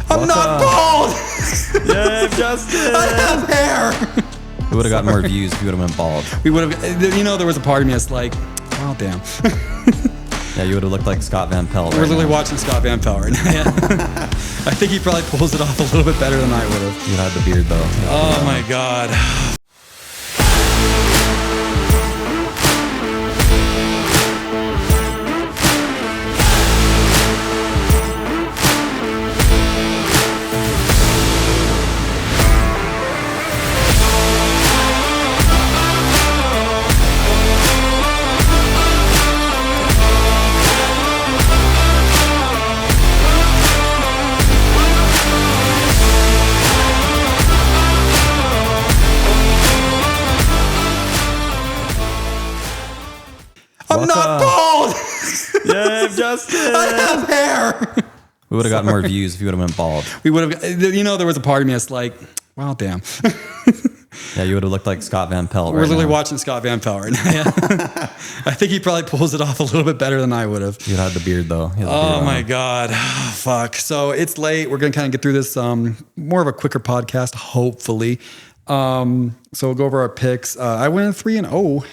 I'm not bald. Yeah, Justin. I have hair. We would have gotten more views if you would have went bald. We would have, there was a part of me that's like, oh, damn. Yeah, you would have looked like Scott Van Pelt. We're literally watching Scott Van Pelt right now. Yeah. I think he probably pulls it off a little bit better than I would have. You had the beard, though. Oh, my God. I'm not bald. Yeah, Justin. I have hair. We would have gotten more views if you would have went bald. We would have, there was a part of me that's like, well, damn. Yeah, you would have looked like Scott Van Pelt. We're literally watching Scott Van Pelt right now. Yeah. I think he probably pulls it off a little bit better than I would have. You had the beard, though. Oh, my God. Fuck. So it's late. We're going to kind of get through this, more of a quicker podcast, hopefully. So we'll go over our picks. I went 3-0.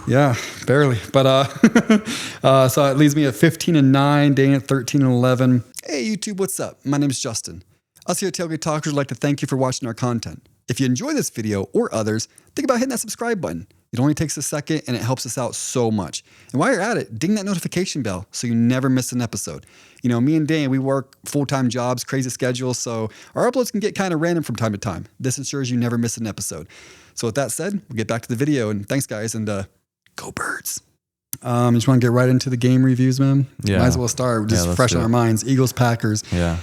Yeah, barely. But so it leaves me at 15-9, Dane at 13-11. Hey, YouTube, what's up? My name is Justin. Us here at Tailgate Talkers would like to thank you for watching our content. If you enjoy this video or others, think about hitting that subscribe button. It only takes a second and it helps us out so much. And while you're at it, ding that notification bell so you never miss an episode. You know, me and Dane, we work full-time jobs, crazy schedules, so our uploads can get kind of random from time to time. This ensures you never miss an episode. So with that said, we'll get back to the video, and thanks, guys, and go Birds. You just want to get right into the game reviews, man? Yeah. Might as well start. Just fresh on our minds. Eagles, Packers. Yeah.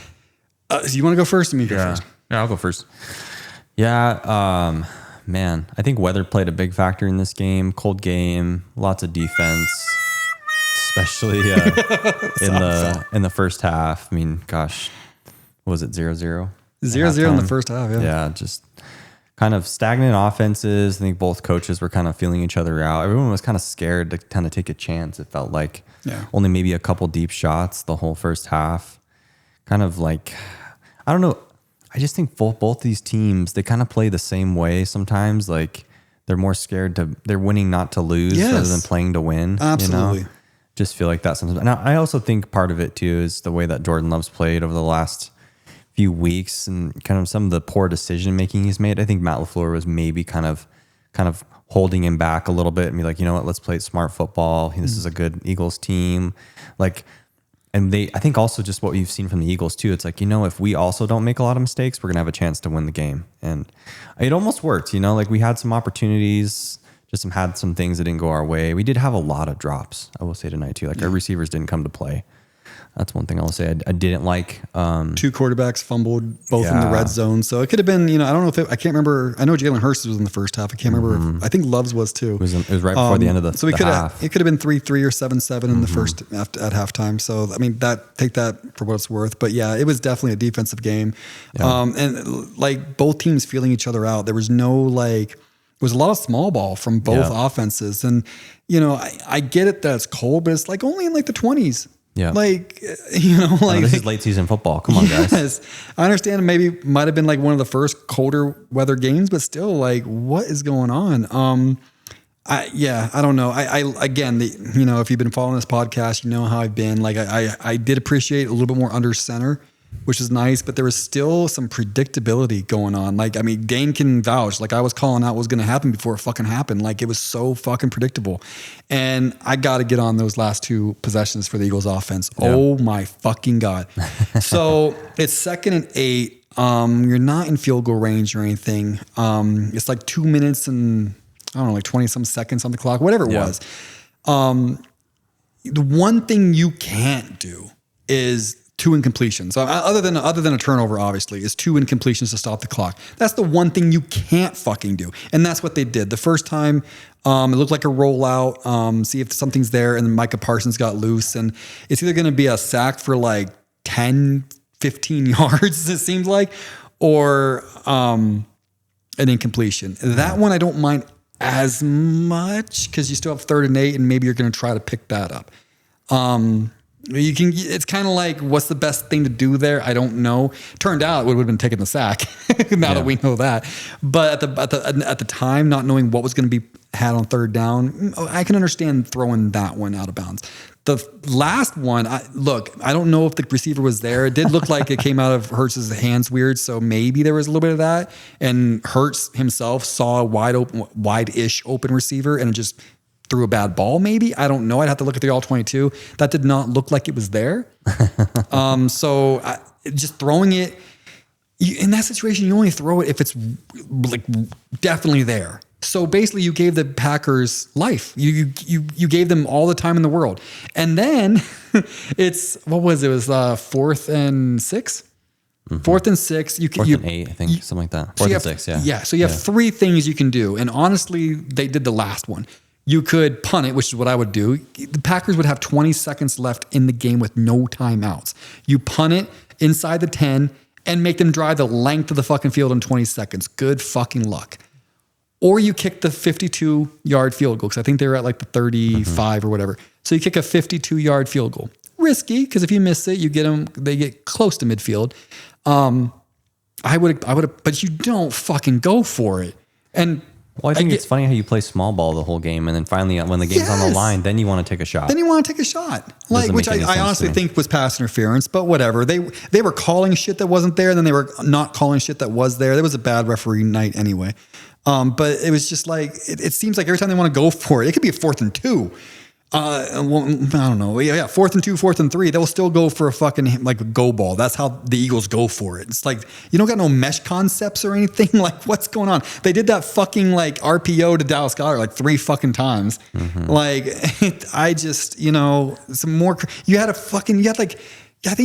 So you want to go first or me go first? Yeah, I'll go first. Yeah, man, I think weather played a big factor in this game. Cold game, lots of defense, especially in the first half. I mean, gosh, what was it 0-0? 0-0 in the first half, yeah. Yeah, just kind of stagnant offenses. I think both coaches were kind of feeling each other out. Everyone was kind of scared to kind of take a chance. It felt like only maybe a couple deep shots the whole first half. Kind of like, I don't know. I just think both these teams, they kind of play the same way sometimes. Like they're more scared they're winning not to lose rather than playing to win. Absolutely. You know? Just feel like that sometimes. And I also think part of it too is the way that Jordan Love's played over the last few weeks and kind of some of the poor decision making he's made. I think Matt LaFleur was maybe kind of holding him back a little bit and be like, you know what, let's play smart football. This is a good Eagles team. And I think also just what we've seen from the Eagles too, it's like, if we also don't make a lot of mistakes, we're going to have a chance to win the game. And it almost worked, like we had some opportunities, had some things that didn't go our way. We did have a lot of drops, I will say tonight too. Our receivers didn't come to play. That's one thing I'll say I didn't like. 2 quarterbacks fumbled both in the red zone. So it could have been, I don't know I can't remember. I know Jalen Hurts was in the first half. I can't remember. I think Love's was too. It was right before the end of the half. It could have been 3-3 or 7-7 in the first at halftime. So, I mean, take that for what it's worth. But yeah, it was definitely a defensive game. Yeah. And like both teams feeling each other out. There was no it was a lot of small ball from both offenses. And, I get it that it's cold, but it's only in the 20s. Yeah. This is late season football. Come on, guys. Yes. I understand maybe might have been one of the first colder weather games, but still what is going on? I don't know. Again, if you've been following this podcast, you know how I've been I did appreciate a little bit more under center, which is nice, but there was still some predictability going on. Dane can vouch. I was calling out what was going to happen before it fucking happened. It was so fucking predictable. And I got to get on those last 2 possessions for the Eagles offense. Yeah. Oh my fucking God. So it's 2nd and 8. You're not in field goal range or anything. It's 2 minutes and I don't know, 20 some seconds on the clock, whatever it was. The one thing you can't do is 2 incompletions. Other than a turnover, obviously, is 2 incompletions to stop the clock. That's the one thing you can't fucking do. And that's what they did. The first time, it looked like a rollout, see if something's there, and then Micah Parsons got loose. And it's either going to be a sack for 10, 15 yards, it seems like, or an incompletion. That one I don't mind as much because you still have 3rd and 8, and maybe you're going to try to pick that up. It's kind of like, what's the best thing to do there? I don't know. Turned out it would have been taking the sack. Now that we know that, but at the time, not knowing what was going to be had on third down, I can understand throwing that one out of bounds. The last one, I don't know if the receiver was there. It did look like it came out of Hurts' hands weird, so maybe there was a little bit of that. And Hurts himself saw a wide-ish open receiver and just threw a bad ball, maybe. I don't know. I'd have to look at the all-22. That did not look like it was there. Just throwing it, in that situation, you only throw it if it's like definitely there. So basically, you gave the Packers life. You gave them all the time in the world. And then it was 4th and 6? Mm-hmm. 4th and 6. Fourth and 8, I think, something like that. 4th and 6, yeah. Yeah, so you have 3 things you can do. And honestly, they did the last one. You could punt it, which is what I would do. The Packers would have 20 seconds left in the game with no timeouts. You punt it inside the 10 and make them drive the length of the fucking field in 20 seconds. Good fucking luck. Or you kick the 52-yard field goal, because I think they were at like the 35 or whatever. So you kick a 52-yard field goal. Risky, because if you miss it, they get close to midfield. I would have, but you don't fucking go for it. And I think it's funny how you play small ball the whole game, and then finally when the game's on the line, then you want to take a shot. Which I honestly think was pass interference, but whatever. They were calling shit that wasn't there, and then they were not calling shit that was there. There was a bad referee night anyway. But it was just like, it seems like every time they want to go for it, it could be a 4th and 2. I don't know. Yeah, 4th and 2, 4th and 3. They'll still go for a fucking like a go ball. That's how the Eagles go for it. It's like, you don't got no mesh concepts or anything. Like, what's going on? They did that fucking like RPO to Dallas Goedert like 3 fucking times. Mm-hmm. Like, I just, some more. I think you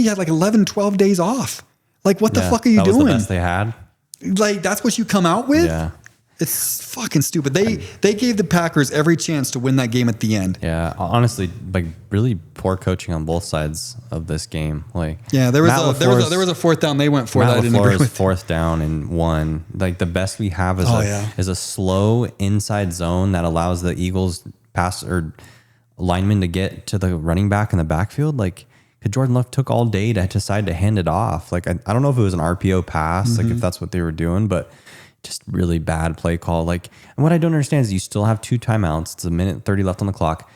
had like 11, 12 days off. Like, what the fuck are you doing? That was the best they had. Like, that's what you come out with? Yeah. It's fucking stupid. They gave the Packers every chance to win that game at the end. Yeah, honestly, like really poor coaching on both sides of this game. Like, yeah, there was a 4th down they went for that I didn't agree with. 4th down and 1. Like the best we have is a slow inside zone that allows the Eagles pass or linemen to get to the running back in the backfield. Like, Jordan Love took all day to decide to hand it off. Like, I don't know if it was an RPO pass, like if that's what they were doing, but just really bad play call. Like, and what I don't understand is you still have 2 timeouts. It's 1:30 left on the clock.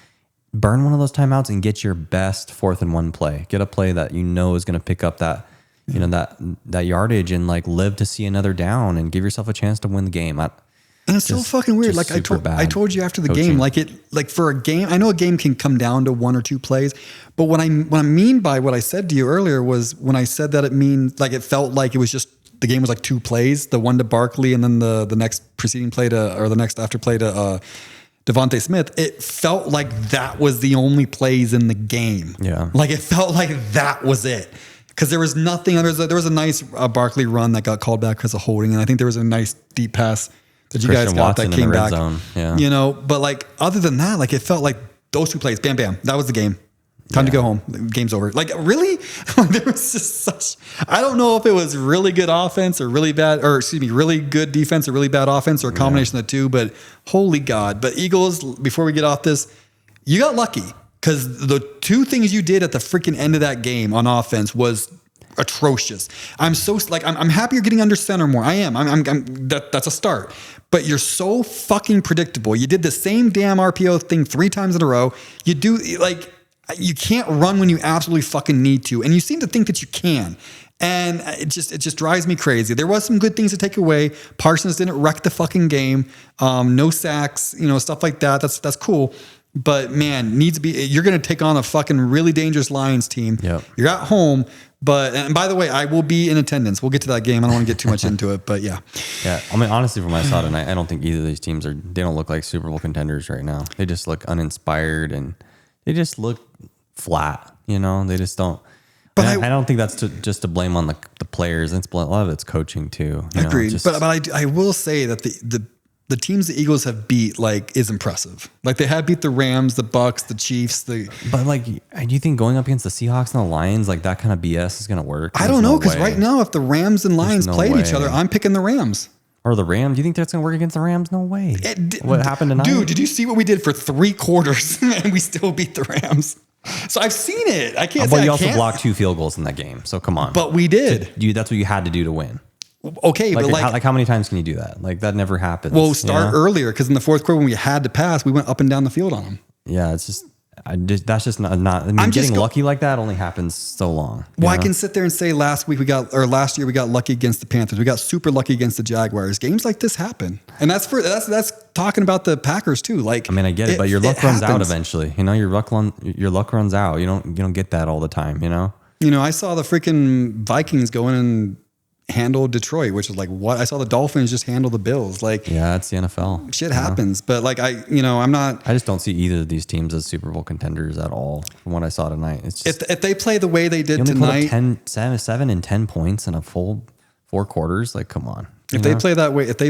Burn one of those timeouts and get your best 4th and 1 play. Get a play that is going to pick up that, that yardage and like live to see another down and give yourself a chance to win the game. And it's so fucking weird. Like I told you after the game, like for a game, I know a game can come down to 1 or 2 plays, but what I mean by what I said to you earlier was when I said that it felt like it was just, the game was like 2 plays, the one to Barkley and then the next preceding play the next after play to Devontae Smith. It felt like that was the only plays in the game. Yeah. Like it felt like that was it. Because there was nothing, there was a nice Barkley run that got called back because of holding. And I think there was a nice deep pass that you guys got that came back. Zone. Yeah. But like other than that, like it felt like those 2 plays, bam, bam, that was the game. Time to go home. Game's over. Like, really? There was just I don't know if it was really good offense or really bad, really good defense or really bad offense or a combination of the 2, but holy God. But Eagles, before we get off this, you got lucky because the 2 things you did at the freaking end of that game on offense was atrocious. I'm happy you're getting under center more. I am. That's a start. But you're so fucking predictable. You did the same damn RPO thing 3 times in a row. You do you can't run when you absolutely fucking need to. And you seem to think that you can. And it just drives me crazy. There was some good things to take away. Parsons didn't wreck the fucking game. No sacks, stuff like that. That's cool. But man, you're going to take on a fucking really dangerous Lions team. Yep. You're at home. And by the way, I will be in attendance. We'll get to that game. I don't want to get too much into it, but yeah. Yeah. I mean, honestly, from my side, and I don't think either of these teams they don't look like Super Bowl contenders right now. They just look uninspired and they just look flat, they just don't. But I don't think that's just to blame on the players. It's a lot of it's coaching too. Agreed. But I will say that the teams the Eagles have beat is impressive. Like they have beat the Rams, the Bucs, the Chiefs. But do you think going up against the Seahawks and the Lions, like that kind of BS is going to work? I don't know because right now, if the Rams and Lions played each other, I'm picking the Rams. Or the Rams? Do you think that's going to work against the Rams? No way. What happened tonight? Dude, did you see what we did for 3 quarters and we still beat the Rams? So I've seen it. I can't But say you I also can't. blocked 2 field goals in that game. So come on. But we did. That's what you had to do to win. Okay, Like, but how many times can you do that? Like that never happens. Well, start earlier because in the fourth quarter when we had to pass, we went up and down the field on them. Yeah, it's just that's just not. I mean, getting lucky like that only happens so long. Well, I can sit there and say last year we got lucky against the Panthers. We got super lucky against the Jaguars. Games like this happen, and that's talking about the Packers too. Like, I mean, I get it, but your luck runs out eventually. You know, your luck runs out. You don't get that all the time. You know. I saw the freaking Vikings go in and handle Detroit, which is like what I saw the Dolphins just handle the Bills. Like, yeah, that's the NFL. Shit happens, but like I'm not. I just don't see either of these teams as Super Bowl contenders at all. From what I saw tonight, it's just if they play the way they did tonight, 7 and 10 points in a full 4 quarters. Like, come on. If they play that way, if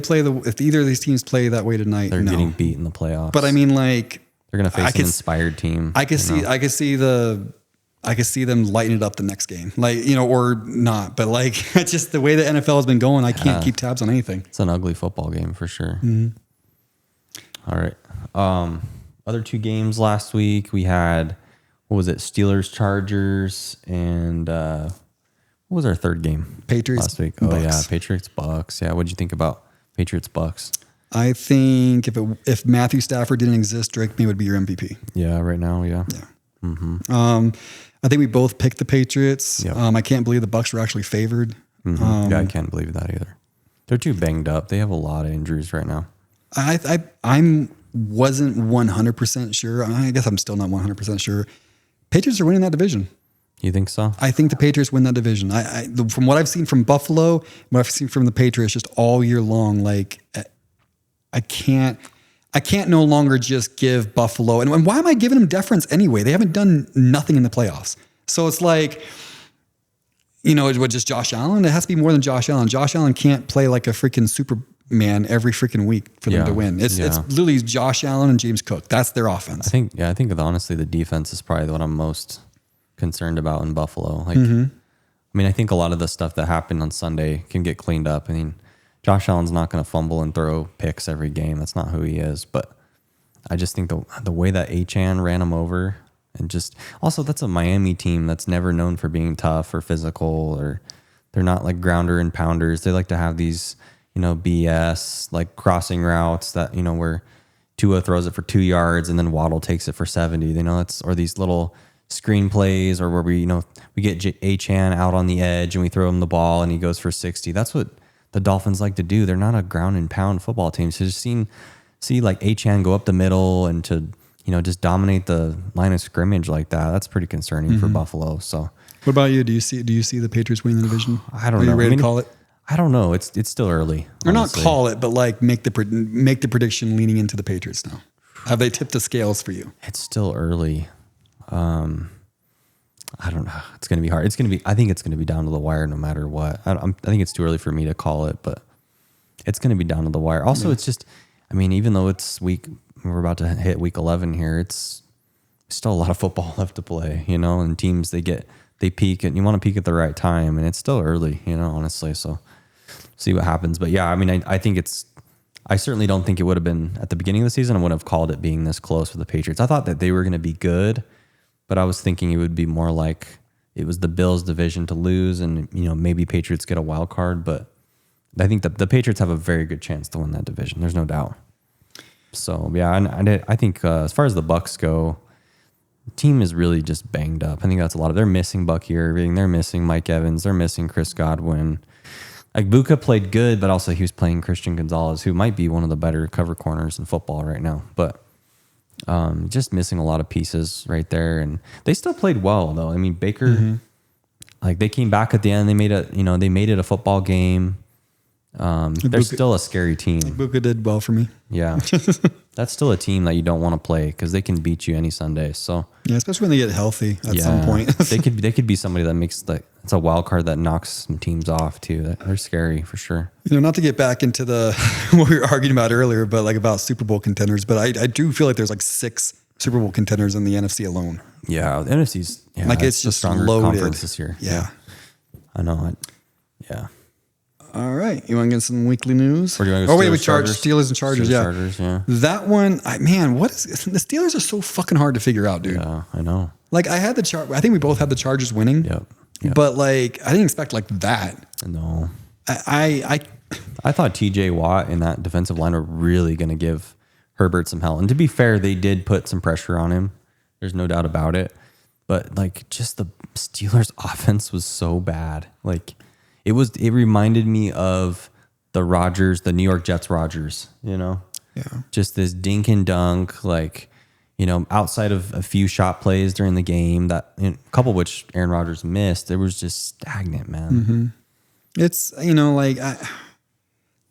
either of these teams play that way tonight, they're getting beat in the playoffs. But I mean, like, they're going to face an inspired team. I could see them lighting it up the next game, like, or not. But like, it's just the way the NFL has been going. I can't keep tabs on anything. It's an ugly football game for sure. Mm-hmm. All right. Other 2 games last week, we had, what was it? Steelers, Chargers, and what was our third game? Patriots last week. Bucs. Oh yeah, Patriots, Bucs. Yeah, what'd you think about Patriots, Bucs? I think if Matthew Stafford didn't exist, Drake May would be your MVP. Yeah, right now, yeah. Mm-hmm. I think we both picked the Patriots. Yep. I can't believe the Bucs were actually favored. Mm-hmm. Yeah, I can't believe that either. They're too banged up. They have a lot of injuries right now. I wasn't 100% sure. I guess I'm still not 100% sure. Patriots are winning that division. You think so? I think the Patriots win that division. From what I've seen from Buffalo, what I've seen from the Patriots just all year long, like I can't no longer just give Buffalo. And why am I giving them deference anyway? They haven't done nothing in the playoffs. So it's like, with just Josh Allen, it has to be more than Josh Allen. Josh Allen can't play like a freaking Superman every freaking week for them to win. It's literally Josh Allen and James Cook. That's their offense. I think honestly, the defense is probably what I'm most concerned about in Buffalo. Like, I mean, I think a lot of the stuff that happened on Sunday can get cleaned up. I mean, Josh Allen's not going to fumble and throw picks every game. That's not who he is. But I just think the way that Achane ran him over, and just also that's a Miami team that's never known for being tough or physical, or they're not like grounder and pounders. They like to have these, BS like crossing routes that, where Tua throws it for 2 yards and then Waddle takes it for 70. Or these little screen plays, or where we get Achane out on the edge and we throw him the ball and he goes for 60. That's what the Dolphins like to do. They're not a ground and pound football team. So just see like Achane go up the middle and to, just dominate the line of scrimmage like that. That's pretty concerning for Buffalo. So what about you? Do you see the Patriots winning the division? I don't know. Are you ready to call it? I don't know. It's still early. Or not call it, but like make the prediction leaning into the Patriots now. Have they tipped the scales for you? It's still early. I don't know. It's going to be hard. I think it's going to be down to the wire no matter what. I think it's too early for me to call it, but it's going to be down to the wire. Also, It's just, I mean, even though we're about to hit week 11 here, it's still a lot of football left to play, and teams, they peak and you want to peak at the right time, and it's still early, honestly. So see what happens. But yeah, I mean, I certainly don't think it would have been at the beginning of the season. I wouldn't have called it being this close with the Patriots. I thought that they were going to be good, but I was thinking it would be more like it was the Bills' division to lose, and maybe Patriots get a wild card. But I think the Patriots have a very good chance to win that division. There's no doubt. So yeah, and I think as far as the Bucs go, the team is really just banged up. I think that's a lot of. They're missing Bucky Irving. They're missing Mike Evans. They're missing Chris Godwin. Like Buka played good, but also he was playing Christian Gonzalez, who might be one of the better cover corners in football right now. But just missing a lot of pieces right there, and they still played well though. I mean, Baker, like they came back at the end. They made it a football game. They're still a scary team. Buka did well for me. Yeah, that's still a team that you don't want to play because they can beat you any Sunday. So yeah, especially when they get healthy at some point. they could be somebody that makes it's a wild card that knocks some teams off too. They're scary for sure. Not to get back into the what we were arguing about earlier, but like about Super Bowl contenders. But I do feel like there's like 6 Super Bowl contenders in the NFC alone. Yeah, the NFC's like it's just stronger loaded conference this year. Yeah, I know. Yeah. All right, you want to get some weekly news? Or do you want to go we Steelers and Chargers. Chargers, yeah. That one, man, what is the Steelers are so fucking hard to figure out, dude. Yeah, I know. Like I think we both had the Chargers winning. Yep. But like I didn't expect like that. No. I thought TJ Watt and that defensive line were really going to give Herbert some hell. And to be fair, they did put some pressure on him. There's no doubt about it. But like just the Steelers offense was so bad. Like it reminded me of the New York Jets Rodgers, you know? Yeah. Just this dink and dunk, like, you know, outside of a few shot plays during the game that a couple of which Aaron Rodgers missed, it was just stagnant, man. Mm-hmm. It's, you know, like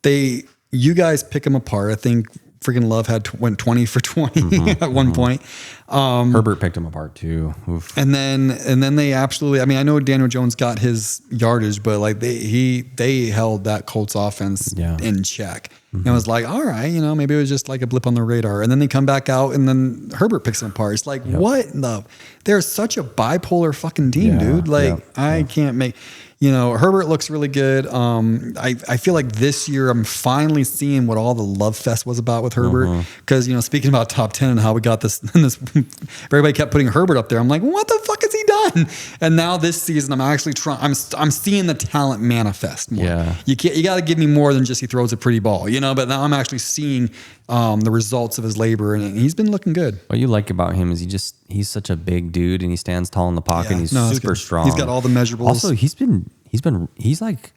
you guys pick them apart. I think freaking Love went 20 for 20 at one point. Herbert picked him apart too. Oof. And then they absolutely, I mean, I know Daniel Jones got his yardage, but like they held that Colts offense in check. And it was like, all right, you know, maybe it was just like a blip on the radar. And then they come back out and then Herbert picks them apart. It's like, what in the, they're such a bipolar fucking team, dude. Like I can't make, you know, Herbert looks really good. I feel like this year I'm finally seeing what all the love fest was about with Herbert. Because, you know, speaking about top 10 and how we got this, everybody kept putting Herbert up there. I'm like, what the fuck has he done? And now this season, I'm actually trying, I'm seeing the talent manifest more. Yeah. You got to give me more than just he throws a pretty ball, you know, but now I'm actually seeing the results of his labor and he's been looking good. What you like about him is he's such a big dude and he stands tall in the pocket and he's super strong. He's got all the measurables. Also, he's like,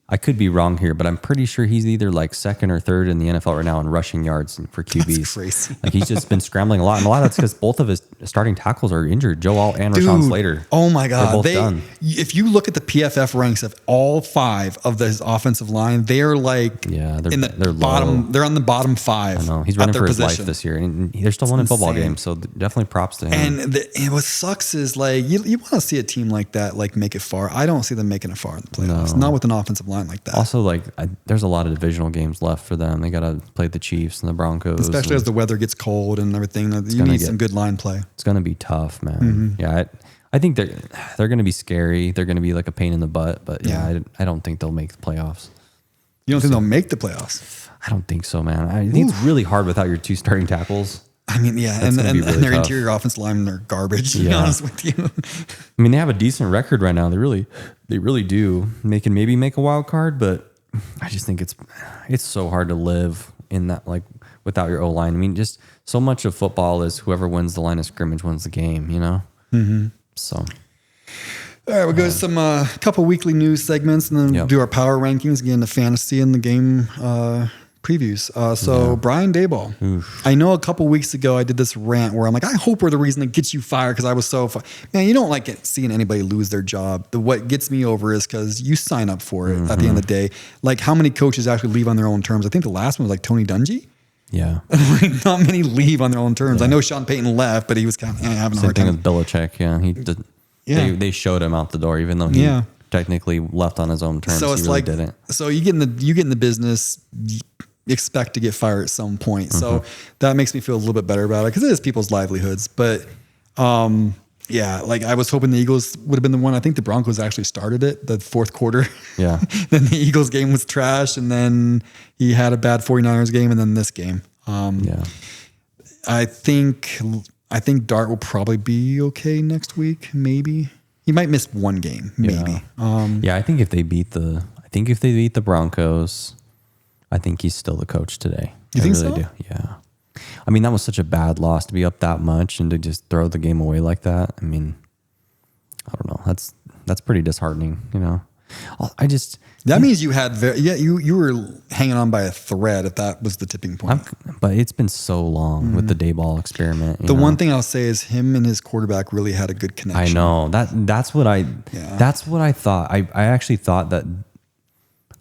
I could be wrong here, but I'm pretty sure he's either like second or third in the NFL right now in rushing yards for QBs. That's crazy. Like he's just been scrambling a lot. And a lot of that's because both of his starting tackles are injured. Joe Alt and Rashawn Slater. Oh my God. They're both done. If you look at the PFF ranks of all 5 of his offensive line, they're like they're bottom. low. They're on the bottom 5. I know. He's running for his position. life this year. And they're still winning football games. So definitely props to him. And what sucks is like, you want to see a team like that, like make it far. I don't see them making it far in the playoffs. Not with an offensive line like that. Also, like there's a lot of divisional games left for them. They got to play the Chiefs and the Broncos. Especially as the weather gets cold and everything. You need some good line play. It's going to be tough, man. Yeah, I think they're going to be scary. They're going to be like a pain in the butt. But I don't think they'll make the playoffs. You don't think they'll make the playoffs? I don't think so, man. I think it's really hard without your 2 starting tackles. I mean, yeah, and their interior offensive linemen are garbage, to be honest with you. I mean, they have a decent record right now. They really do. They can maybe make a wild card, but I just think it's so hard to live in that, like, without your O-line. I mean, just so much of football is whoever wins the line of scrimmage wins the game, you know? Mm-hmm. So. All right, we'll go to some couple weekly news segments and then do our power rankings, get into fantasy and the game previews. Brian Daboll. Oof. I know a couple weeks ago I did this rant where I'm like, I hope we're the reason that gets you fired because I was so man, you don't like seeing anybody lose their job. What gets me over is because you sign up for it at the end of the day. Like how many coaches actually leave on their own terms? I think the last one was like Tony Dungy. Yeah. Like not many leave on their own terms. Yeah. I know Sean Payton left, but he was kind of having a hard time. Same thing with Belichick. Yeah. He did. Yeah. They showed him out the door, even though he technically left on his own terms. So it's he really didn't. So you get in the business, expect to get fired at some point. So that makes me feel a little bit better about it because it is people's livelihoods. But like I was hoping the Eagles would have been the one. I think the Broncos actually started it the fourth quarter. Yeah. Then the Eagles game was trash. And then he had a bad 49ers game and then this game. I think Dart will probably be okay next week. Maybe he might miss one game. Maybe. I think if they beat the Broncos, I think he's still the coach today. You think so? Do. Yeah. I mean, that was such a bad loss to be up that much and to just throw the game away like that. I mean, I don't know. That's pretty disheartening, you know. That means you had you were hanging on by a thread if that was the tipping point. But it's been so long with the Daboll experiment. The one thing I'll say is him and his quarterback really had a good connection. I know that's what I thought. I actually thought that.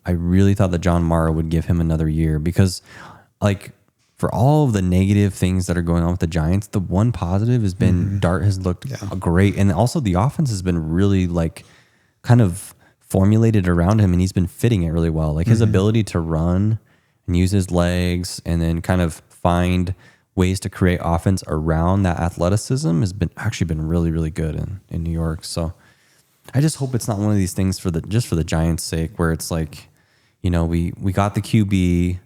I really thought that John Mara would give him another year because, like, for all of the negative things that are going on with the Giants, the one positive has been Dart has looked great. And also the offense has been really, like, kind of formulated around him and he's been fitting it really well. Like, his ability to run and use his legs and then kind of find ways to create offense around that athleticism has been really, really good in New York. So I just hope it's not one of these things for the Giants' sake where it's like, you know, we got the QB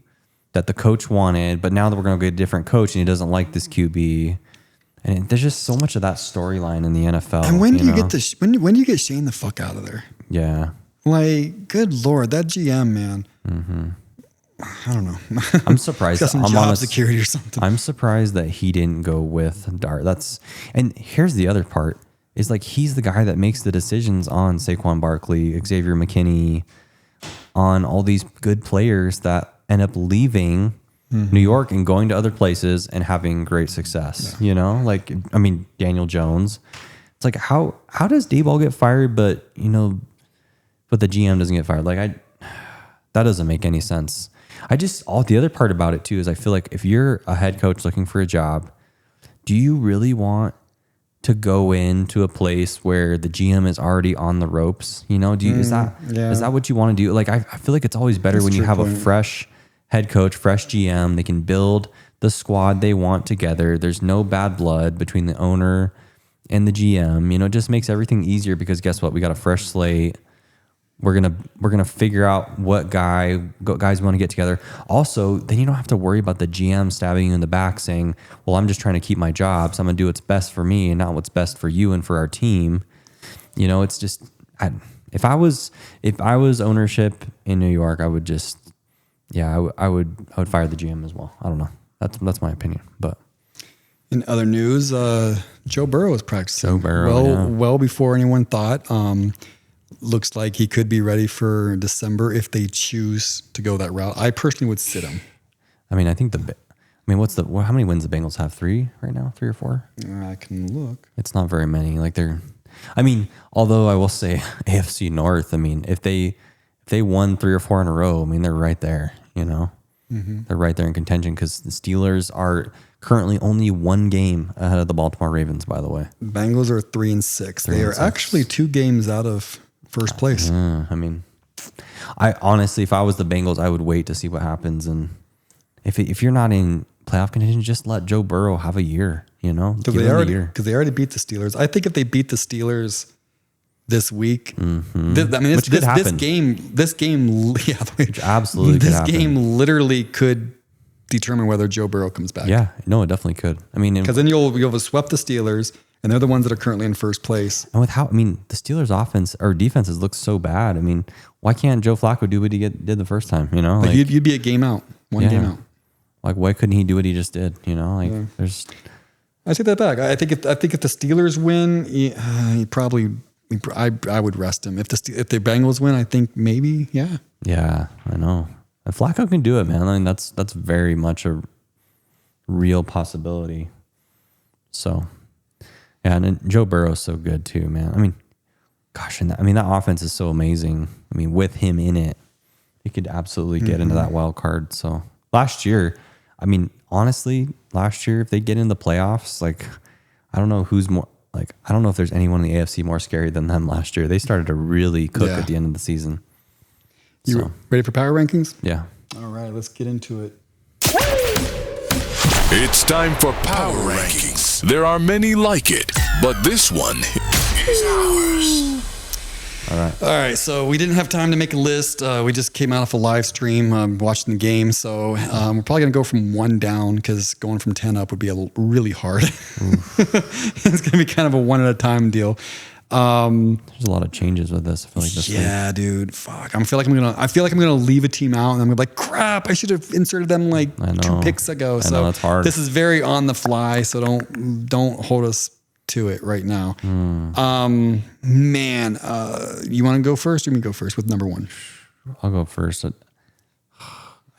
that the coach wanted, but now that we're going to get a different coach and he doesn't like this QB, And there's just so much of that storyline in the NFL. And when do you get this? When do you get Shane the fuck out of there? Yeah. Like, good Lord, that GM, man. I don't know. I'm surprised. Got some job security or something. I'm surprised that he didn't go with Dart. And here's the other part is like, he's the guy that makes the decisions on Saquon Barkley, Xavier McKinney, on all these good players that end up leaving New York and going to other places and having great success. Yeah. You know, like, I mean, Daniel Jones. It's like, how does Daboll get fired, but the GM doesn't get fired? Like, that doesn't make any sense. The other part about it too is I feel like if you're a head coach looking for a job, do you really want to go into a place where the GM is already on the ropes? You know, is that what you want to do? Like, I feel like it's always better when you have a fresh head coach, fresh GM. They can build the squad they want together. There's no bad blood between the owner and the GM. You know, it just makes everything easier because guess what? We got a fresh slate. We're gonna figure out what guys want to get together. Also, then you don't have to worry about the GM stabbing you in the back saying, well, I'm just trying to keep my job, so I'm gonna do what's best for me and not what's best for you and for our team. You know, it's just, if I was ownership in New York, I would just, I would fire the GM as well. I don't know. That's my opinion. But in other news, Joe Burrow was practicing. Joe Burrow, well before anyone thought. Looks like he could be ready for December if they choose to go that route. I personally would sit him. I mean, how many wins the Bengals have? 3 right now? 3 or 4? I can look. It's not very many. Like although I will say AFC North, I mean, if they won 3 or 4 in a row, I mean, they're right there, you know, they're right there in contention because the Steelers are currently only 1 game ahead of the Baltimore Ravens, by the way. Bengals are 3-6. They are actually 2 games out of first place. I mean, I honestly, if I was the Bengals, I would wait to see what happens. And if you're not in playoff contention, just let Joe Burrow have a year, you know? Because they already beat the Steelers. I think if they beat the Steelers this week, this game, absolutely, this game literally could determine whether Joe Burrow comes back. Yeah, no, it definitely could. I mean, because then you'll have swept the Steelers. And they're the ones that are currently in first place. And the Steelers' offense or defenses look so bad. I mean, why can't Joe Flacco do what he did the first time? You know, like you'd be a game out, one game out. Like, why couldn't he do what he just did? You know, like there's. I take that back. I think if the Steelers win, I would rest him. If the Bengals win, I think maybe, yeah. Yeah, I know. And Flacco can do it, man. I mean, that's very much a real possibility. So. Yeah, and Joe Burrow's so good too, man. I mean, gosh, that offense is so amazing. I mean, with him in it, he could absolutely get into that wild card. So honestly, last year, if they get in the playoffs, like, I don't know who's more, like, I don't know if there's anyone in the AFC more scary than them last year. They started to really cook at the end of the season. You ready for power rankings? Yeah. All right, let's get into it. It's time for Power Rankings. There are many like it, but this one is ours. All right. So we didn't have time to make a list. We just came out of a live stream watching the game. So we're probably going to go from 1 down because going from 10 up would be really hard. It's going to be kind of a 1 at a time deal. There's a lot of changes with this. I feel like this week. Dude, fuck. I feel like I'm gonna leave a team out, and I'm gonna be like, crap. I should have inserted them like 2 picks ago. I know, that's hard. This is very on the fly, so don't hold us to it right now. Man, you want to go first, or me go first with number 1? I'll go first. I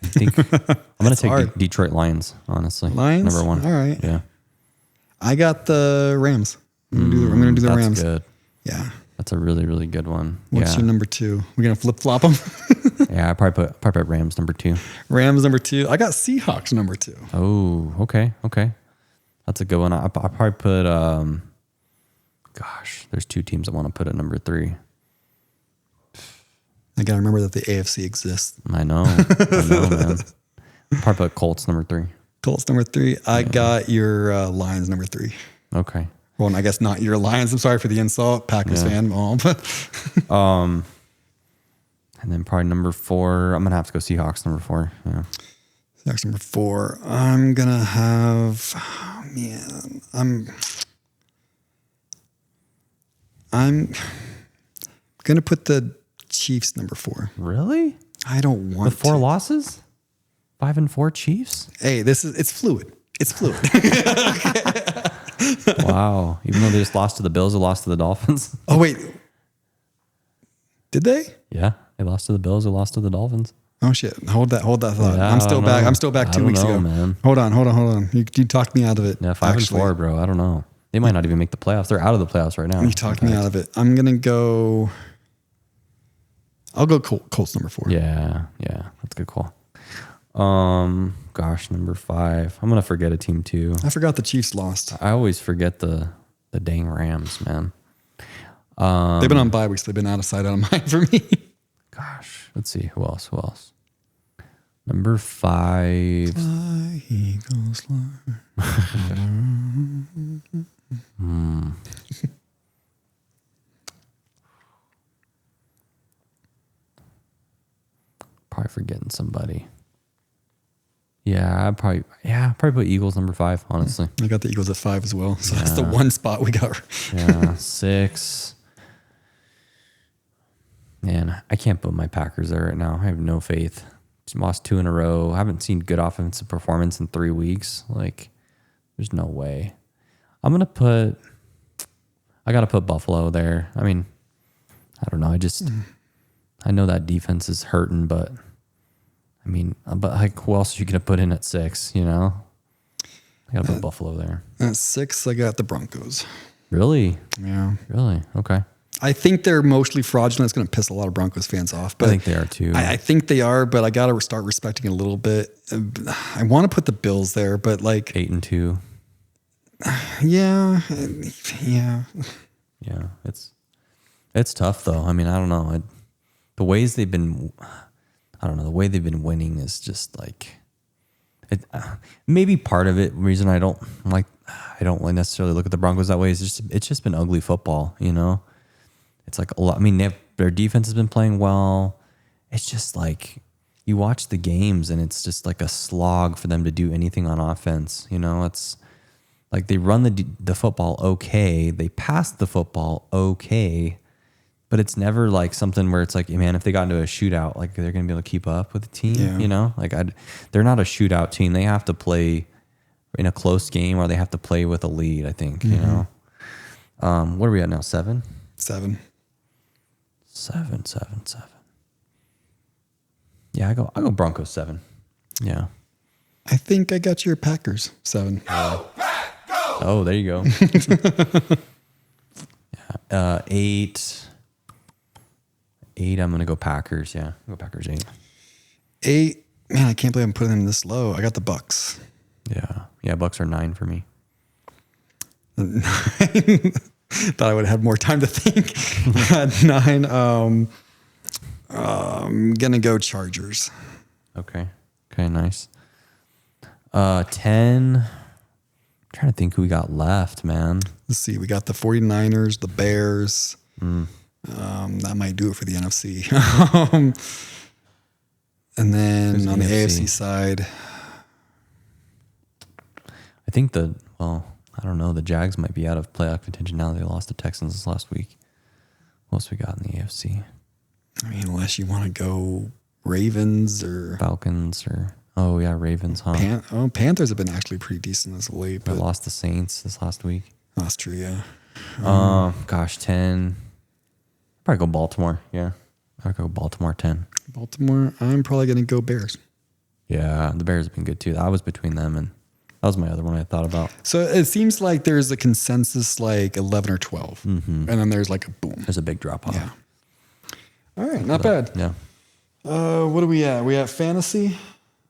think I'm gonna take Detroit Lions. Honestly, Lions number 1. All right. Yeah. I got the Rams. I'm gonna do the that's Rams. Good. Yeah. That's a really, really good one. What's your number 2? We're going to flip-flop them? Yeah, I probably put Rams number 2. Rams number 2. I got Seahawks number 2. Oh, okay. That's a good one. I probably put, there's 2 teams I want to put at number 3. I got to remember that the AFC exists. I know, man. I'll probably put Colts number 3. Colts number 3. I got your Lions number 3. Okay. Well, and I guess not your Lions. I'm sorry for the insult, Packers fan. And then probably number 4. I'm gonna have to go Seahawks number 4. Yeah. Seahawks number 4. I'm gonna have. Man, I'm gonna put the Chiefs number 4. Really? I don't want With 4 to. losses? 5-4 Chiefs? Hey, it's fluid. It's fluid. Wow. Even though they just lost to the Bills, they lost to the Dolphins. Oh wait, did they? Yeah, they lost to the Bills, they lost to the Dolphins. Oh shit! Hold that thought. Yeah, I'm still I don't back. know. I'm still back 2 weeks ago. Man. Hold on. You talked me out of it. Yeah, 5-4, bro. I don't know. They might not even make the playoffs. They're out of the playoffs right now. You talked me out of it. I'm gonna go. I'll go Colts number 4. Yeah, that's a good call. Gosh, number 5. I'm gonna forget a team too. I forgot the Chiefs lost. I always forget the dang Rams, man. They've been on bye weeks. They've been out of sight, out of mind for me. Gosh, let's see who else. Number 5. Fly, Eagles fly. Probably forgetting somebody. Yeah, I'd probably put Eagles number 5, honestly. I got the Eagles at 5 as well. So that's the one spot we got. Yeah, 6. Man, I can't put my Packers there right now. I have no faith. Just lost 2 in a row. I haven't seen good offensive performance in 3 weeks. Like, there's no way. I got to put Buffalo there. I mean, I don't know. I know that defense is hurting, but I mean, like, who else are you going to put in at 6, you know? I got to put Buffalo there. At 6, I got the Broncos. Really? Yeah. Really? Okay. I think they're mostly fraudulent. It's going to piss a lot of Broncos fans off. But I think they are too. I think they are, but I got to start respecting it a little bit. I want to put the Bills there, but like 8-2. Yeah. Yeah, it's tough though. I mean, I don't know. The way they've been winning is just like maybe part of it. Reason I don't necessarily look at the Broncos that way is it's just been ugly football. You know, it's like a lot. I mean, their defense has been playing well. It's just like you watch the games and it's just like a slog for them to do anything on offense. You know, it's like they run the football okay, they pass the football okay, but it's never like something where it's like, man, if they got into a shootout, like they're gonna be able to keep up with the team. Yeah. You know, like they're not a shootout team. They have to play in a close game, or they have to play with a lead. I think. You know, what are we at now? 7. 7. Yeah, I go Broncos 7. Yeah. I think I got your Packers 7. Oh, there you go. Yeah. 8. I'm gonna go Packers. Yeah, I'll go Packers 8. 8. Man, I can't believe I'm putting them this low. I got the Bucs. Yeah. Bucs are 9 for me. Thought I would have had more time to think. At 9. I'm gonna go Chargers. Okay, nice. 10. I'm trying to think who we got left, man. Let's see. We got the 49ers, the Bears. That might do it for the NFC. And then on the AFC side, I think I don't know. The Jags might be out of playoff contention now. They lost to Texans this last week. What else we got in the AFC? I mean, unless you want to go Ravens or Falcons or Ravens, huh? Panthers have been actually pretty decent as of late. They But lost the Saints this last week. that's true, yeah. 10. Probably go Baltimore. Yeah, I'd go Baltimore 10. Baltimore, I'm probably going to go Bears. Yeah, the Bears have been good too. I was between them, and that was my other one I thought about. So it seems like there's a consensus like 11 or 12. And then there's like a boom. There's a big drop off. Yeah. All right, not bad. Yeah. What are we at? We at fantasy?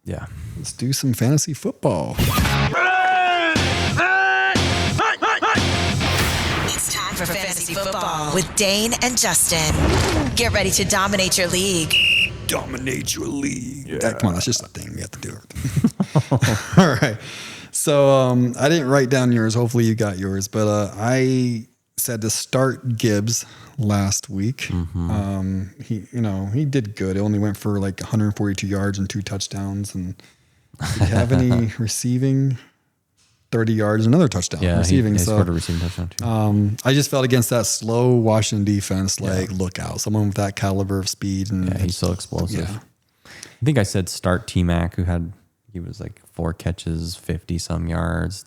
Yeah. Let's do some fantasy football. It's time for fantasy football with Dane and Justin. Get ready to dominate your league. Dominate your league. Yeah. Come on, that's just a thing. We have to do it. All right. So I didn't write down yours. Hopefully you got yours. But I said to start Gibbs last week. He did good. It only went for like 142 yards and 2 touchdowns. And did you have any receiving? 30 yards, another touchdown receiving. He so scored a receiving touchdown too. I just felt against that slow Washington defense, like look out, someone with that caliber of speed. And he's so explosive. Yeah. I think I said start T-Mac, he was like 4 catches, 50 some yards,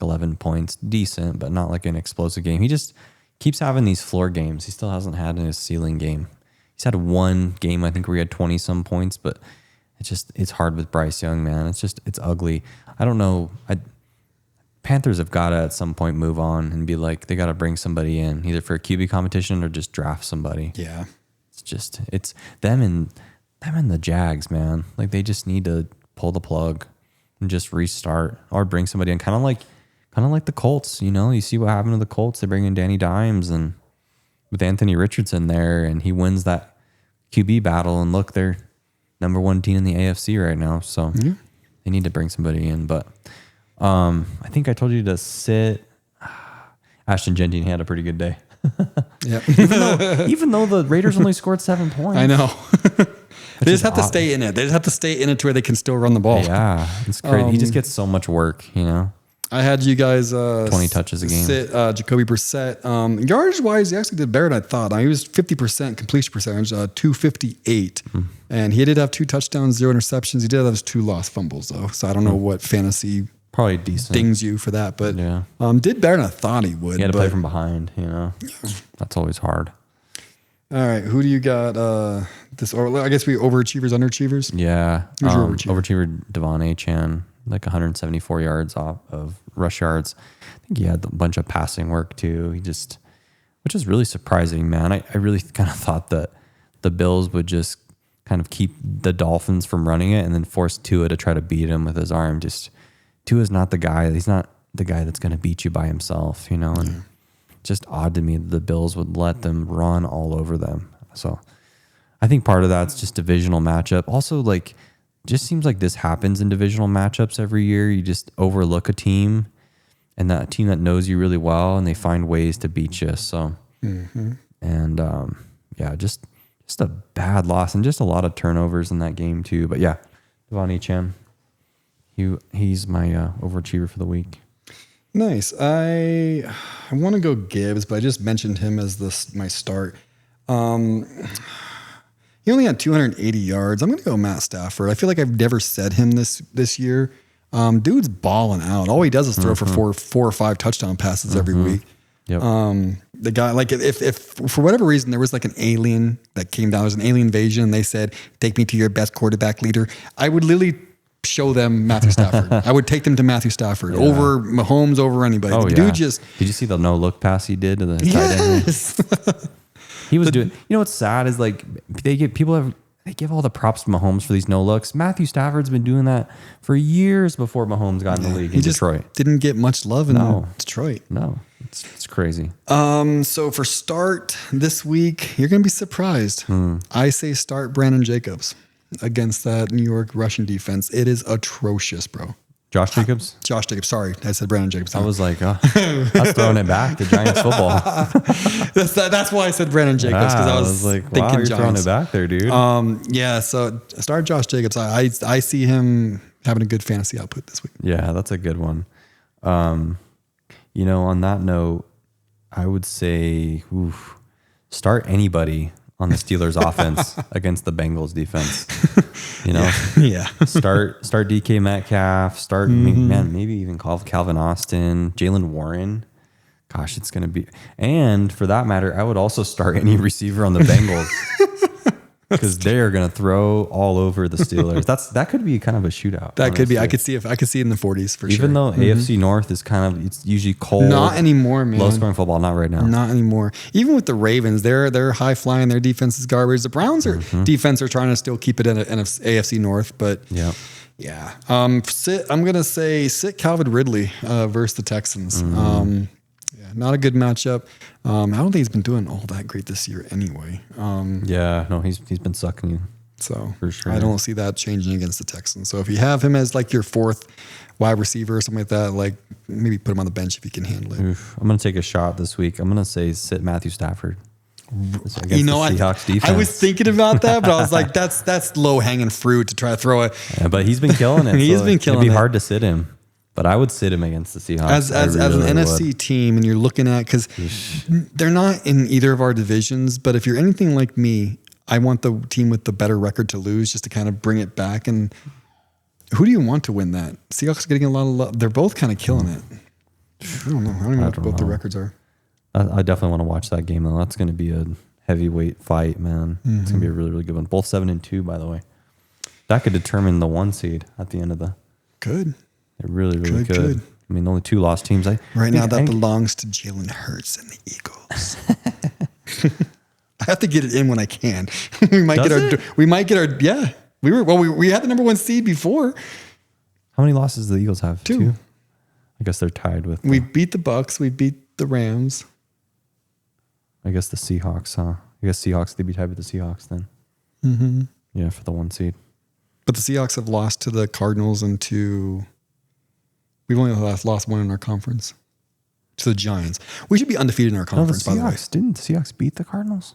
11 points, decent, but not like an explosive game. He just keeps having these floor games. He still hasn't had in his ceiling game. He's had one game, I think, where he had 20 some points, but it's hard with Bryce Young, man. It's ugly. I don't know. Panthers have got to at some point move on and be like, they got to bring somebody in either for a QB competition or just draft somebody. Yeah. It's them and the Jags, man. Like they just need to pull the plug and just restart or bring somebody in. Kind of like the Colts, you see what happened to the Colts. They bring in Danny Dimes and with Anthony Richardson there and he wins that QB battle and look, they're number 1 team in the AFC right now. So they need to bring somebody in, but I think I told you to sit Ashton Genty. He had a pretty good day. Yeah. even though the Raiders only scored 7 points. I know. They just have to stay in it. They just have to stay in it to where they can still run the ball. Yeah. It's crazy. He just gets so much work, I had you guys 20 touches a game. Sit Jacoby Brissett. Yardage wise, he actually did better than I thought. He was 50% completion percentage, 258. And he did have 2 touchdowns, 0 interceptions. He did have those 2 lost fumbles though. So I don't know what fantasy probably decent dings you for that, but did better than I thought he would. He had to play from behind, That's always hard. All right, who do you got? I guess we overachievers, underachievers. Yeah, Who's your overachiever? Overachiever Devon Achane, like 174 yards off of rush yards. I think he had a bunch of passing work too. Which is really surprising, man. I really kind of thought that the Bills would just kind of keep the Dolphins from running it and then force Tua to try to beat him with his arm. Tua's not the guy. He's not the guy that's going to beat you by himself, and just odd to me that the Bills would let them run all over them. So I think part of that's just divisional matchup. Also, just seems like this happens in divisional matchups every year. You just overlook a team and that team that knows you really well and they find ways to beat you. So, and just a bad loss and just a lot of turnovers in that game too. But yeah, Devon Achane, he's my overachiever for the week. Nice. I want to go Gibbs, but I just mentioned him as my start. He only had 280 yards. I'm going to go Matt Stafford. I feel like I've never said him this year. Dude's balling out. All he does is throw for 4 or 5 touchdown passes every week. Yep. The guy, like if for whatever reason there was like an alien that came down, there was an alien invasion, and they said, "Take me to your best quarterback leader," I would literally show them Matthew Stafford. I would take them to Matthew Stafford over Mahomes, over anybody. The dude just. Did you see the no look pass he did to the tight end? He was doing. You know what's sad is they give all the props to Mahomes for these no looks. Matthew Stafford's been doing that for years before Mahomes got in the league in Detroit. Didn't get much love in Detroit. No, it's crazy. So for start this week, you're gonna be surprised. I say start Brandon Jacobs against that New York Russian defense. It is atrocious, bro. Josh Jacobs? Josh Jacobs. Sorry, I said Brandon Jacobs. I was like, that's throwing it back to Giants football. That's why I said Brandon Jacobs, because I was like, thinking wow, you're Giants. throwing it back there, dude. So start Josh Jacobs. I see him having a good fantasy output this week. Yeah, that's a good one. On that note, I would say start anybody on the Steelers offense against the Bengals defense. Yeah. Start DK Metcalf, maybe even call Calvin Austin, Jalen Warren. Gosh, it's going to be, and for that matter, I would also start any receiver on the Bengals because they are going to throw all over the Steelers. That could be kind of a shootout. That honestly could be. I could see it in the 40s for sure. Even though AFC North is it's usually cold. Not anymore, man. Low scoring football, not right now. Not anymore. Even with the Ravens, they're high flying. Their defense is garbage. The Browns defense are trying to still keep it in AFC North, but yeah. I'm gonna say sit Calvin Ridley versus the Texans. Not a good matchup. I don't think he's been doing all that great this year anyway. He's been sucking you. So for sure. I don't see that changing against the Texans. So if you have him as like your 4th wide receiver or something like that, like maybe put him on the bench if you can handle it. I'm going to take a shot this week. I'm going to say sit Matthew Stafford. The Seahawks defense. I was thinking about that, but I was like, that's low hanging fruit to try to throw it. Yeah, but he's been killing it. He's been killing it. It'd be hard to sit him. But I would sit him against the Seahawks. As an NFC team, and you're looking at, because they're not in either of our divisions, but if you're anything like me, I want the team with the better record to lose just to kind of bring it back. And who do you want to win that? Seahawks are getting a lot of love. They're both kind of killing it. I don't know. I don't even know what the records are. I definitely want to watch that game, though. That's going to be a heavyweight fight, man. Mm-hmm. It's going to be a really, really good one. Both 7-2, by the way. That could determine the 1 seed at the end of the... Good. It really, really could. I mean, the only 2 lost teams. Right now, that belongs to Jalen Hurts and the Eagles. I have to get it in when I can. We might get our. Yeah, we had the number 1 seed before. How many losses do the Eagles have? 2. I guess they're tied with. We beat the Bucs. We beat the Rams. I guess the Seahawks, huh? I guess Seahawks. They'd be tied with the Seahawks then. Mm-hmm. Yeah, for the 1 seed. But the Seahawks have lost to the Cardinals and to. We've only lost 1 in our conference. To the Giants. We should be undefeated in our conference, by the way. Didn't the Seahawks beat the Cardinals?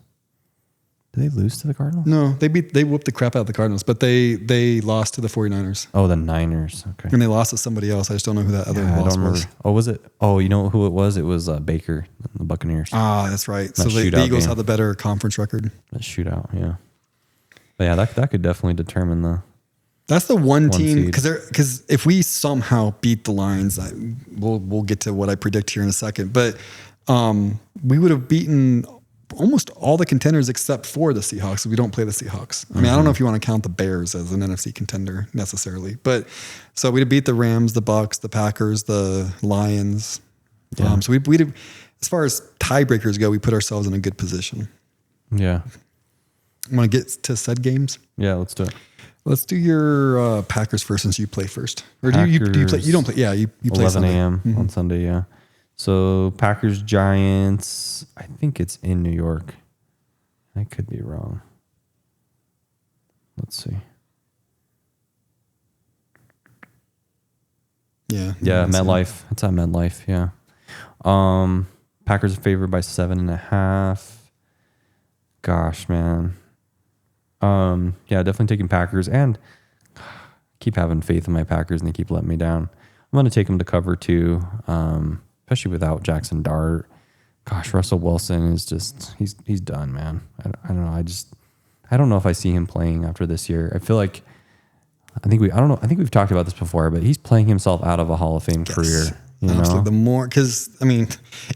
Did they lose to the Cardinals? No, they whooped the crap out of the Cardinals, but they lost to the 49ers. Oh, the Niners. Okay. And they lost to somebody else. I just don't know who that other loss was. Oh, was it? Oh, you know who it was? It was Baker, the Buccaneers. Ah, that's right. So the Eagles have the better conference record. That shootout, yeah. But yeah, that could definitely determine the... That's the one team, because if we somehow beat the Lions, we'll get to what I predict here in a second, but we would have beaten almost all the contenders except for the Seahawks. We don't play the Seahawks. I mean, I don't know if you want to count the Bears as an NFC contender necessarily, but so we'd beat the Rams, the Bucs, the Packers, the Lions. Yeah. So we'd as far as tiebreakers go, we put ourselves in a good position. Yeah. Want to get to said games? Yeah, let's do it. Let's do your Packers first, since you play first. Or do you play? You don't play. Yeah, you play 11 a.m. on Sunday. Yeah. So Packers Giants. I think it's in New York. I could be wrong. Let's see. Yeah. Yeah, MetLife. It's at MetLife. Yeah. Packers are favored by 7.5. Gosh, man. Yeah, definitely taking Packers, and keep having faith in my Packers, and they keep letting me down. I'm going to take them to cover 2, especially without Jackson Dart. Gosh, Russell Wilson is just, he's done, man. I don't know. I don't know if I see him playing after this year. I feel like, I think we've talked about this before, but he's playing himself out of a Hall of Fame career. Honestly, the more, because I mean,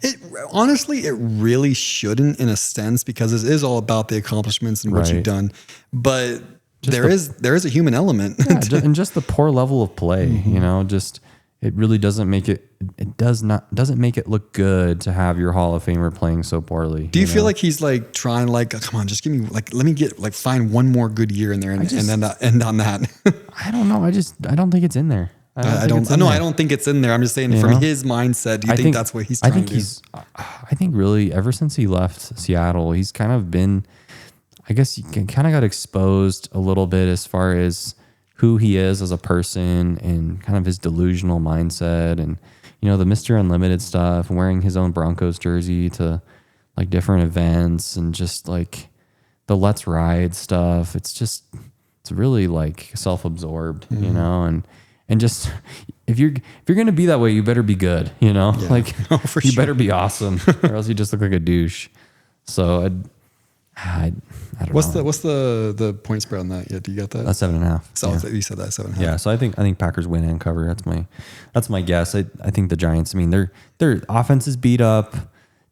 it really shouldn't, in a sense, because it is all about the accomplishments and what you've done. But there is a human element, and just the poor level of play. You know, just it really doesn't make it. It doesn't make it look good to have your Hall of Famer playing so poorly. Do you feel like he's like trying, like, come on, just give me, like, let me get, like, find one more good year in there, and then end on that. I don't know. I don't think it's in there. I don't think it's in there. I'm just saying, from his mindset, do you think that's what he's trying to do? I think really ever since he left Seattle, he's kind of been, I guess you kind of got exposed a little bit as far as who he is as a person and kind of his delusional mindset, and, you know, the Mr. Unlimited stuff, and wearing his own Broncos jersey to like different events, and just like the Let's Ride stuff. It's really like self-absorbed, you know, and just if you're gonna be that way, you better be good, you know. Yeah. Like you better be awesome, or else you just look like a douche. So I don't know. What's the point spread on that? Yeah, do you got that? That's 7.5. So you said that 7.5. Yeah, so I think Packers win and cover. That's my guess. I think the Giants. I mean, their offense is beat up.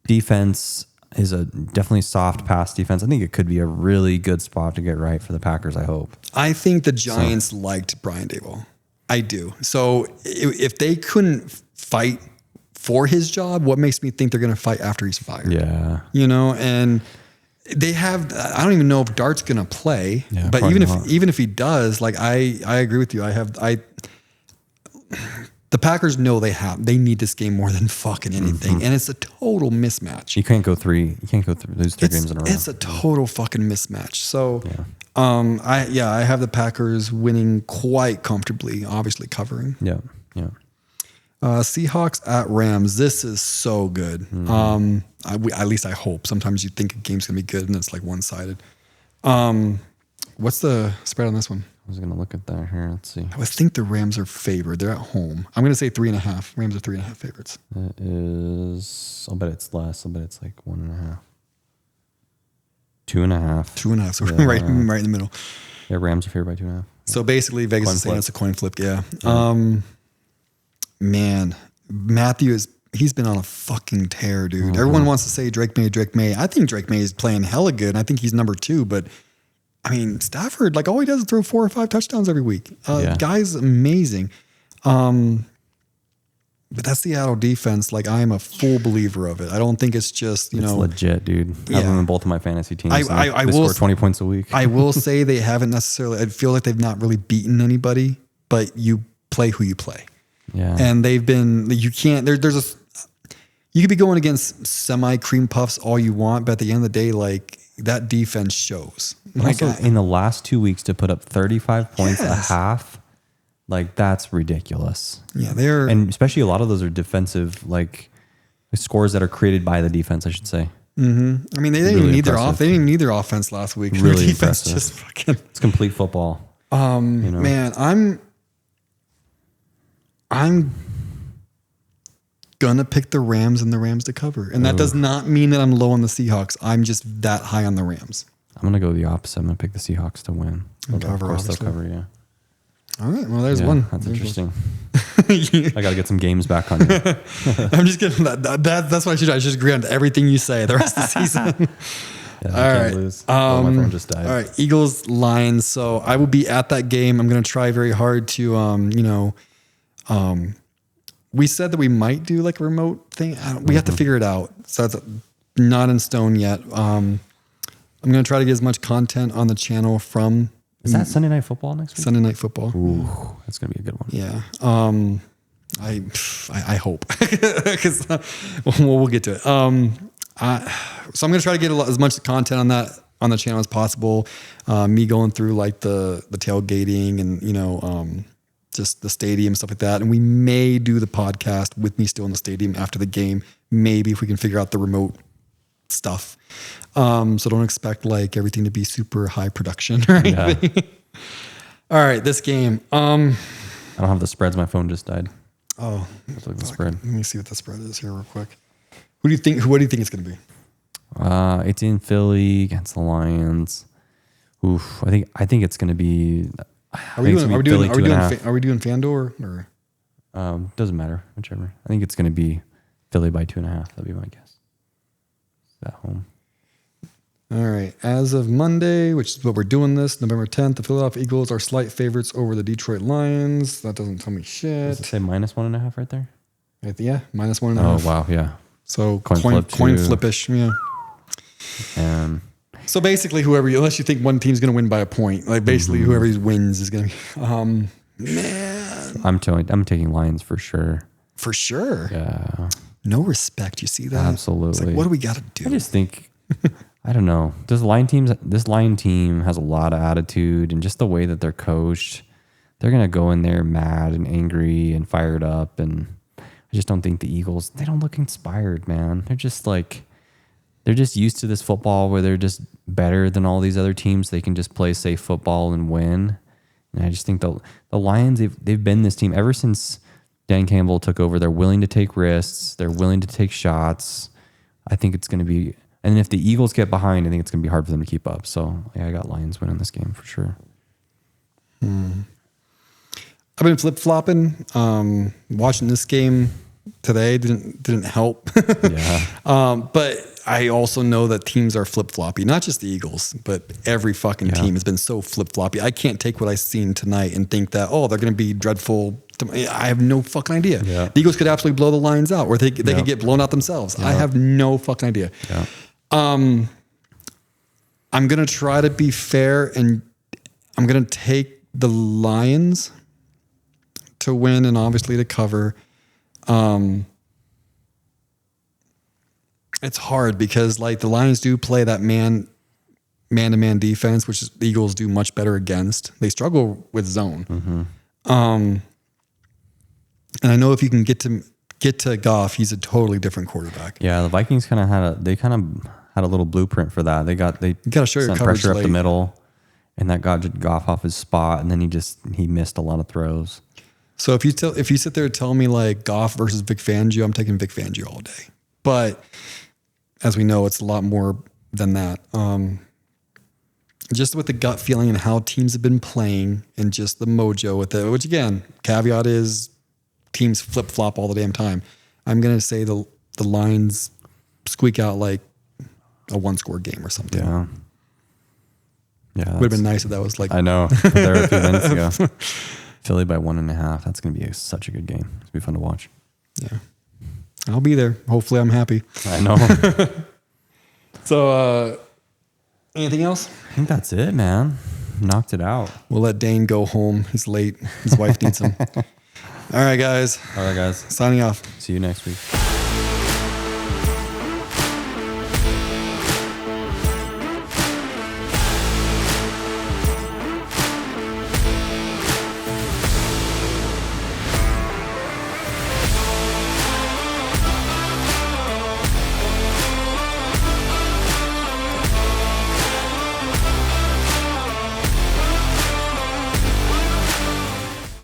Defense is a definitely soft pass defense. I think it could be a really good spot to get right for the Packers. I hope. I think the Giants liked Brian Daboll. I do. So if they couldn't fight for his job, what makes me think they're going to fight after he's fired? Yeah. You know, and they have, I don't even know if Dart's going to play, but even if he does, like, I agree with you. The Packers know they need this game more than fucking anything. And it's a total mismatch. You can't go lose 3 games in a row. It's a total fucking mismatch. So, I have the Packers winning quite comfortably, obviously covering. Yeah. Seahawks at Rams. This is so good. At least I hope. Sometimes you think a game's gonna be good and it's like one-sided. What's the spread on this one? I was going to look at that here. Let's see. I would think the Rams are favored. They're at home. I'm going to say 3.5. Rams are 3.5 favorites. It is, I'll bet it's less. I'll bet it's like 1.5. 2.5. 2.5. So we're right in the middle. Yeah, Rams are favored by 2.5. So basically, Vegas Coin is saying flip. it's a coin flip. Yeah. Man, Matthew he's been on a fucking tear, dude. Everyone wants to say Drake May. I think Drake May is playing hella good. And I think he's number 2, but I mean, Stafford, like all he does is throw 4 or 5 touchdowns every week. Guy's amazing. But that Seattle defense, like I am a full believer of it. I don't think it's just, It's legit, dude. I have them in both of my fantasy teams. I they will score 20 points a week. I will say they haven't necessarily, I feel like they've not really beaten anybody, but you play who you play. Yeah. And they've been, you can't, you could be going against semi cream puffs all you want, but at the end of the day, like that defense shows. Also, in the last 2 weeks to put up 35 points a half, like that's ridiculous. Yeah, and especially a lot of those are defensive, like scores that are created by the defense, I should say. Mm-hmm. I mean, they didn't even need their offense. They didn't even need their offense last week. Really their defense impressive. just fucking. It's complete football. Man, I'm gonna pick the Rams and the Rams to cover, and that does not mean that I'm low on the Seahawks. I'm just that high on the Rams. I'm gonna go the opposite. I'm gonna pick the Seahawks to win. And cover, of course, obviously. they'll cover. Yeah. All right. Well, there's one. That's interesting. I got to get some games back on you. I'm just kidding. That's what I should do. I should agree on everything you say the rest of the season. Yeah, All right. Lose. My phone just died. All right. Eagles, Lions. So I will be at that game. I'm going to try very hard to, we said that we might do like a remote thing. We have to figure it out. So that's not in stone yet. I'm going to try to get as much content on the channel from. Is that Sunday Night Football next week? Sunday Night Football. Ooh, that's going to be a good one. Yeah. I hope because we'll get to it. So I'm going to try to get as much content on that on the channel as possible. Me going through like the tailgating and, just the stadium, stuff like that. And we may do the podcast with me still in the stadium after the game. Maybe if we can figure out the remote stuff. So don't expect like everything to be super high production or anything. Yeah. All right, this game. I don't have the spreads. My phone just died. Oh, let's look at the spread. Let me see what the spread is here real quick. What do you think it's going to be? It's in Philly against the Lions. Oof, I think it's going to be. Are we doing FanDuel or? Doesn't matter, whichever. I think it's going to be Philly by 2.5. That'd be my guess. At home. All right. As of Monday, which is what we're doing this, November 10th, the Philadelphia Eagles are slight favorites over the Detroit Lions. That doesn't tell me shit. Does it say -1.5 right there? Yeah, -1.5. Oh wow, yeah. So coin flip-ish, yeah. So basically, unless you think one team's going to win by a point, like basically whoever wins is going to be. Man, I'm taking Lions for sure. For sure. Yeah. No respect. You see that? Absolutely. It's like, what do we got to do? I just think, I don't know. This Lion team has a lot of attitude, and just the way that they're coached, they're going to go in there mad and angry and fired up. And I just don't think the Eagles, they don't look inspired, man. They're just used to this football where they're just better than all these other teams. They can just play safe football and win. And I just think the Lions, they've been this team ever since Dan Campbell took over. They're willing to take risks. They're willing to take shots. I think it's going to be, and if the Eagles get behind, I think it's going to be hard for them to keep up. So yeah, I got Lions winning this game for sure. I've been flip-flopping. Watching this game today didn't help. Yeah. But I also know that teams are flip-floppy, not just the Eagles, but every fucking team has been so flip-floppy. I can't take what I've seen tonight and think that, they're going to be dreadful. I have no fucking idea. Yeah. The Eagles could absolutely blow the Lions out, or they could get blown out themselves. I have no fucking idea. Yeah. I'm going to try to be fair, and I'm going to take the Lions to win and obviously to cover. It's hard because like the Lions do play that man-to-man defense, which the Eagles do much better against. They struggle with zone. And I know if you can get to Goff, he's a totally different quarterback. Yeah, the Vikings kind of had a little blueprint for that. They gotta show your sent coverage pressure up late. the middle, and that got Goff off his spot, and then he missed a lot of throws. So if you sit there and tell me like Goff versus Vic Fangio, I'm taking Vic Fangio all day. But as we know, it's a lot more than that. Just with the gut feeling and how teams have been playing and just the mojo with it, which again, caveat is teams flip-flop all the damn time. I'm going to say the lines squeak out like a one-score game or something. Yeah. Yeah. Would have been nice if that was like... I know. There a few minutes ago. Philly by 1.5. That's going to be such a good game. It's going to be fun to watch. Yeah. I'll be there. Hopefully I'm happy. I know. So, anything else? I think that's it, man. Knocked it out. We'll let Dane go home. He's late. His wife needs him. All right, guys. All right, guys. Signing off. See you next week.